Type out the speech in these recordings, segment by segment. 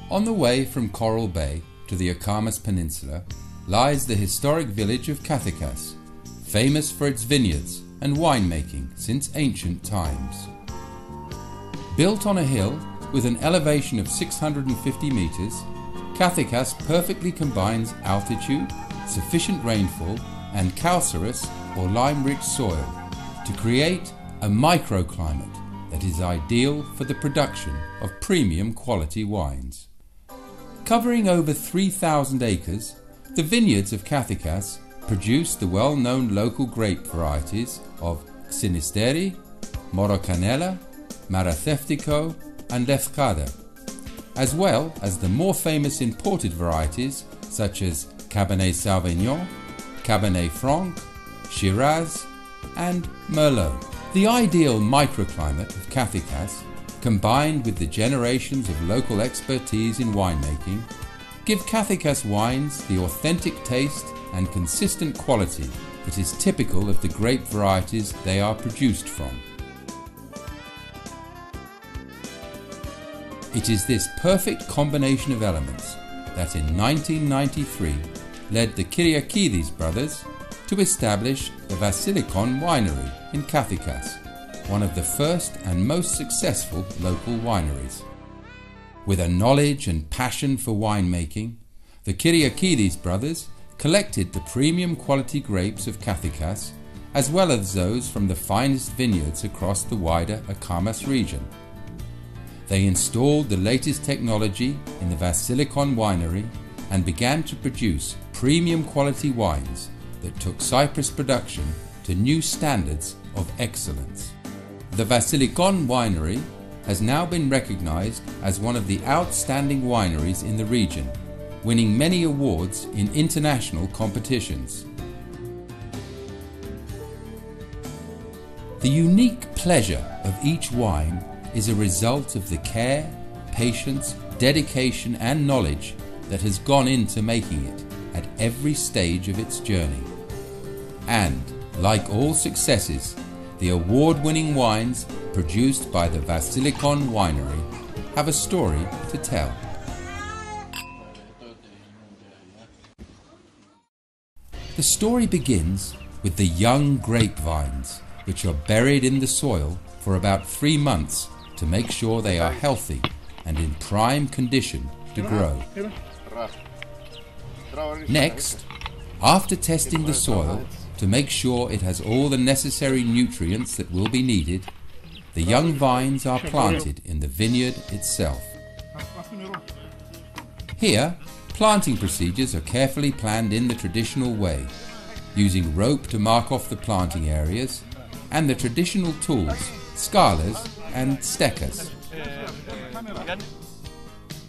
On the way from Coral Bay to the Akamas Peninsula lies the historic village of Cathikas, famous for its vineyards and winemaking since ancient times. Built on a hill with an elevation of 650 meters, Cathikas perfectly combines altitude, sufficient rainfall and calcareous or lime-rich soil to create a microclimate that is ideal for the production of premium quality wines. Covering over 3,000 acres, the vineyards of Cathikas produce the well-known local grape varieties of Xinisteri, Morocanela, Maratheftico and Lefkada, as well as the more famous imported varieties such as Cabernet Sauvignon, Cabernet Franc, Shiraz and Merlot. The ideal microclimate of Cathikas, combined with the generations of local expertise in winemaking, give Cathikas wines the authentic taste and consistent quality that is typical of the grape varieties they are produced from. It is this perfect combination of elements that in 1993 led the Kyriakidis brothers to establish the Vasilikon Winery in Cathikas, one of the first and most successful local wineries. With a knowledge and passion for winemaking, the Kyriakidis brothers collected the premium quality grapes of Cathikas as well as those from the finest vineyards across the wider Akamas region. They installed the latest technology in the Vasilikon Winery and began to produce premium quality wines that took Cyprus production to new standards of excellence. The Vasilikon Winery has now been recognized as one of the outstanding wineries in the region, winning many awards in international competitions. The unique pleasure of each wine is a result of the care, patience, dedication and knowledge that has gone into making it at every stage of its journey. And, like all successes, the award-winning wines produced by the Vasilikon Winery have a story to tell. The story begins with the young grapevines, which are buried in the soil for about 3 months to make sure they are healthy and in prime condition to grow. Next, after testing the soil to make sure it has all the necessary nutrients that will be needed, the young vines are planted in the vineyard itself. Here, planting procedures are carefully planned in the traditional way, using rope to mark off the planting areas and the traditional tools, scalas and stekas.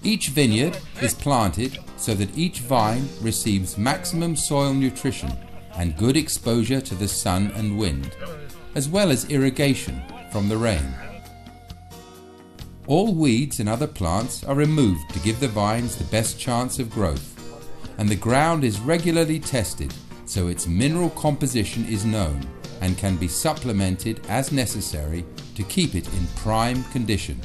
Each vineyard is planted so that each vine receives maximum soil nutrition and good exposure to the sun and wind, as well as irrigation from the rain. All weeds and other plants are removed to give the vines the best chance of growth, and the ground is regularly tested so its mineral composition is known and can be supplemented as necessary to keep it in prime condition.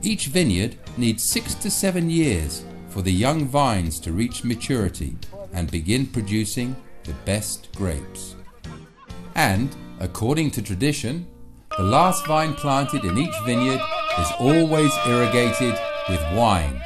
Each vineyard needs 6 to 7 years for the young vines to reach maturity and begin producing the best grapes. And, according to tradition, the last vine planted in each vineyard is always irrigated with wine.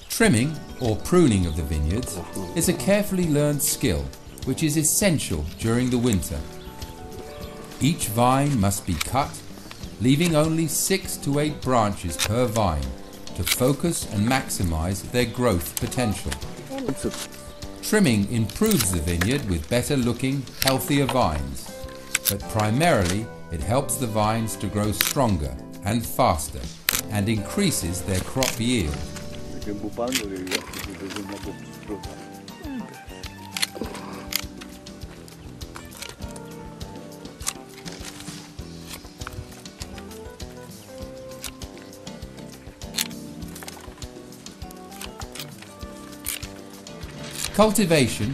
Trimming or pruning of the vineyards is a carefully learned skill which is essential during the winter. Each vine must be cut, leaving only 6 to 8 branches per vine to focus and maximize their growth potential. Trimming improves the vineyard with better looking, healthier vines, but primarily it helps the vines to grow stronger and faster and increases their crop yield. Cultivation,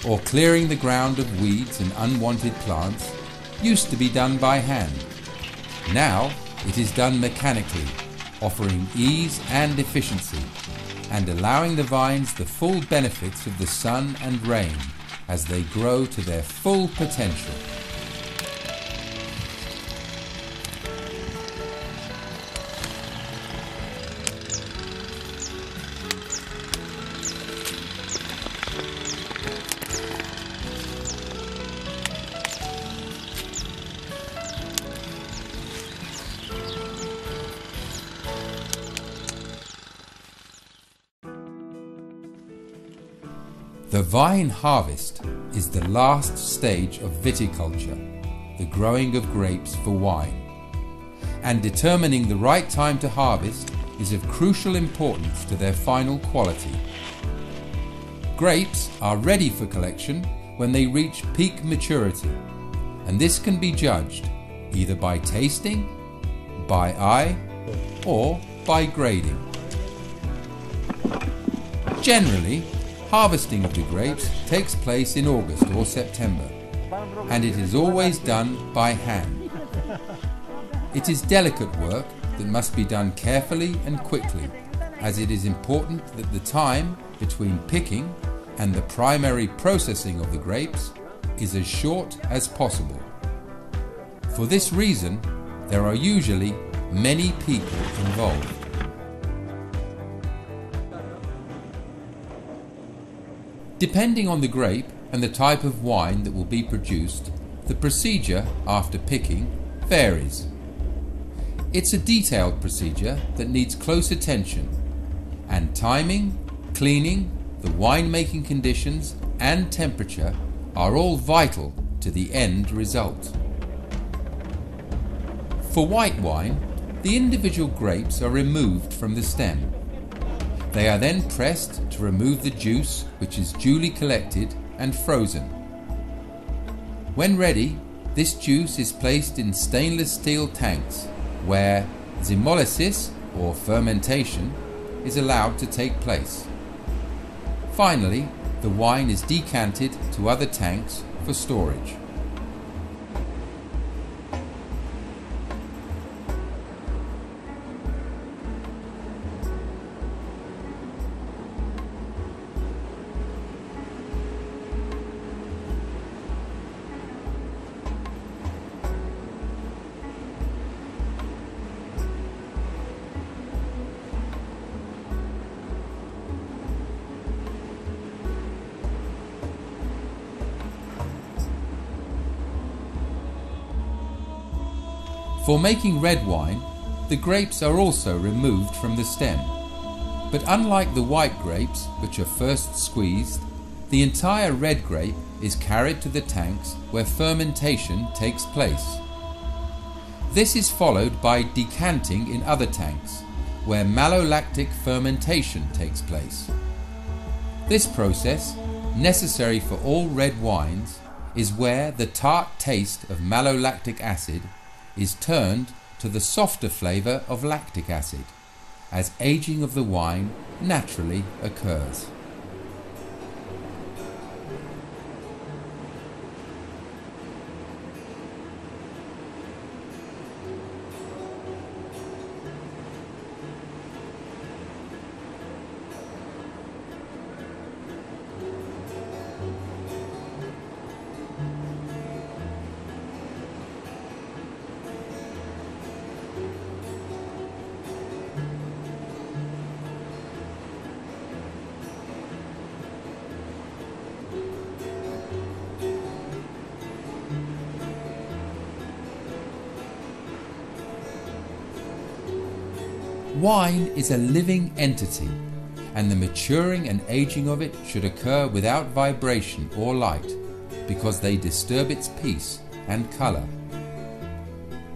or clearing the ground of weeds and unwanted plants, used to be done by hand. Now it is done mechanically, offering ease and efficiency, and allowing the vines the full benefits of the sun and rain as they grow to their full potential. The vine harvest is the last stage of viticulture, the growing of grapes for wine. And determining the right time to harvest is of crucial importance to their final quality. Grapes are ready for collection when they reach peak maturity, and this can be judged either by tasting, by eye, or by grading. Generally, harvesting of the grapes takes place in August or September, and it is always done by hand. It is delicate work that must be done carefully and quickly, as it is important that the time between picking and the primary processing of the grapes is as short as possible. For this reason, there are usually many people involved. Depending on the grape and the type of wine that will be produced, the procedure after picking varies. It's a detailed procedure that needs close attention, and timing, cleaning, the winemaking conditions and temperature are all vital to the end result. For white wine, the individual grapes are removed from the stem. They are then pressed to remove the juice, which is duly collected and frozen. When ready, this juice is placed in stainless steel tanks where zymolysis, or fermentation, is allowed to take place. Finally, the wine is decanted to other tanks for storage. For making red wine, the grapes are also removed from the stem. But unlike the white grapes, which are first squeezed, the entire red grape is carried to the tanks where fermentation takes place. This is followed by decanting in other tanks, where malolactic fermentation takes place. This process, necessary for all red wines, is where the tart taste of malolactic acid is turned to the softer flavour of lactic acid, as aging of the wine naturally occurs. Wine is a living entity, and the maturing and aging of it should occur without vibration or light, because they disturb its peace and colour.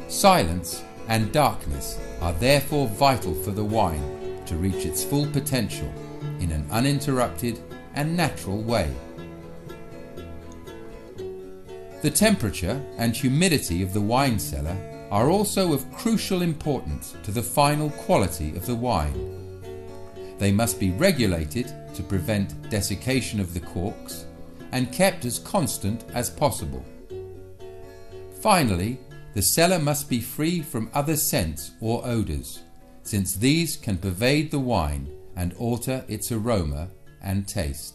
Silence and darkness are therefore vital for the wine to reach its full potential in an uninterrupted and natural way. The temperature and humidity of the wine cellar are also of crucial importance to the final quality of the wine. They must be regulated to prevent desiccation of the corks and kept as constant as possible. Finally, the cellar must be free from other scents or odours, since these can pervade the wine and alter its aroma and taste.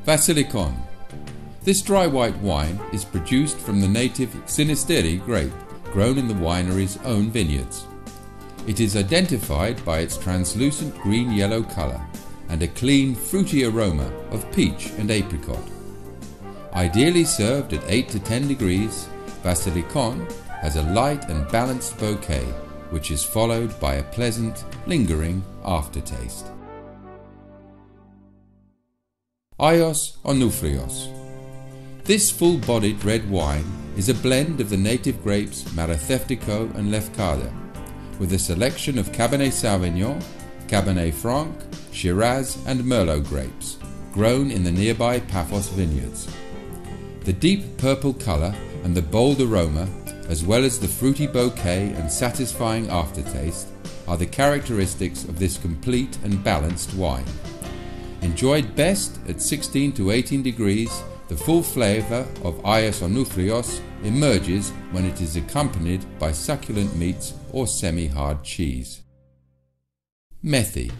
Vasilikon. This dry white wine is produced from the native Xynisteri grape grown in the winery's own vineyards. It is identified by its translucent green-yellow colour and a clean, fruity aroma of peach and apricot. Ideally served at 8 to 10 degrees, Vasilikon has a light and balanced bouquet, which is followed by a pleasant, lingering aftertaste. Panayiotis Christophorou. This full-bodied red wine is a blend of the native grapes Panayiotis and Lefkada, with a selection of Cabernet Sauvignon, Cabernet Franc, Shiraz and Merlot grapes, grown in the nearby Paphos vineyards. The deep purple colour and the bold aroma, as well as the fruity bouquet and satisfying aftertaste, are the characteristics of this complete and balanced wine. Enjoyed best at 16 to 18 degrees, the full flavour of Panayiotis Christophorou emerges when it is accompanied by succulent meats or semi-hard cheese. Methi.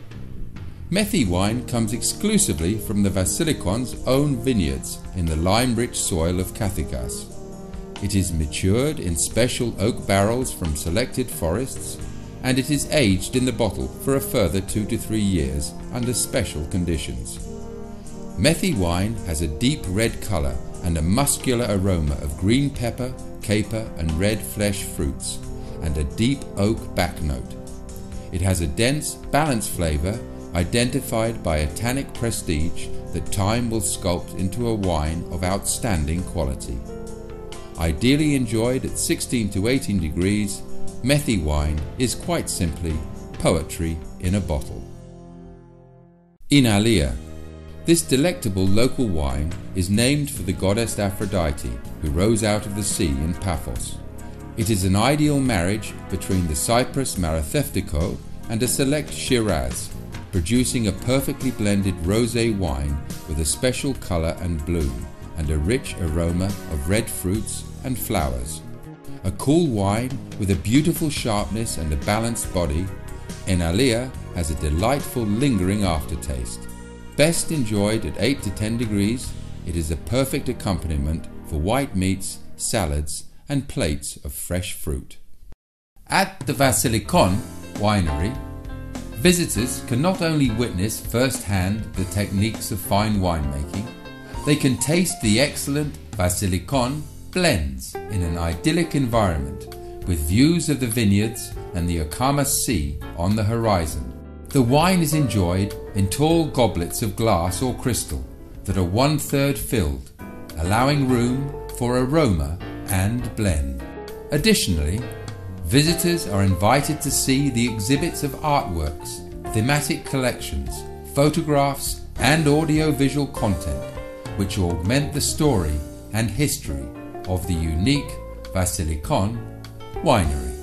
Methi wine comes exclusively from the Vasilikon's own vineyards in the lime-rich soil of Kathikas. It is matured in special oak barrels from selected forests, and it is aged in the bottle for a further 2 to 3 years under special conditions. Methi wine has a deep red colour and a muscular aroma of green pepper, caper and red flesh fruits, and a deep oak back note. It has a dense, balanced flavour identified by a tannic prestige that time will sculpt into a wine of outstanding quality. Ideally enjoyed at 16 to 18 degrees, Methi wine is quite simply poetry in a bottle. Inalia. This delectable local wine is named for the goddess Aphrodite, who rose out of the sea in Paphos. It is an ideal marriage between the Cyprus Panayiotis and a select Shiraz, producing a perfectly blended rosé wine with a special colour and bloom, and a rich aroma of red fruits and flowers. A cool wine with a beautiful sharpness and a balanced body, Inalia has a delightful lingering aftertaste. Best enjoyed at 8 to 10 degrees, it is a perfect accompaniment for white meats, salads and plates of fresh fruit. At the Vasilikon Winery, visitors can not only witness firsthand the techniques of fine winemaking, they can taste the excellent Vasilikon blends in an idyllic environment with views of the vineyards and the Okamas Sea on the horizon. The wine is enjoyed in tall goblets of glass or crystal that are 1/3 filled, allowing room for aroma and blend. Additionally, visitors are invited to see the exhibits of artworks, thematic collections, photographs and audio-visual content which augment the story and history of the unique Vasilikon Winery.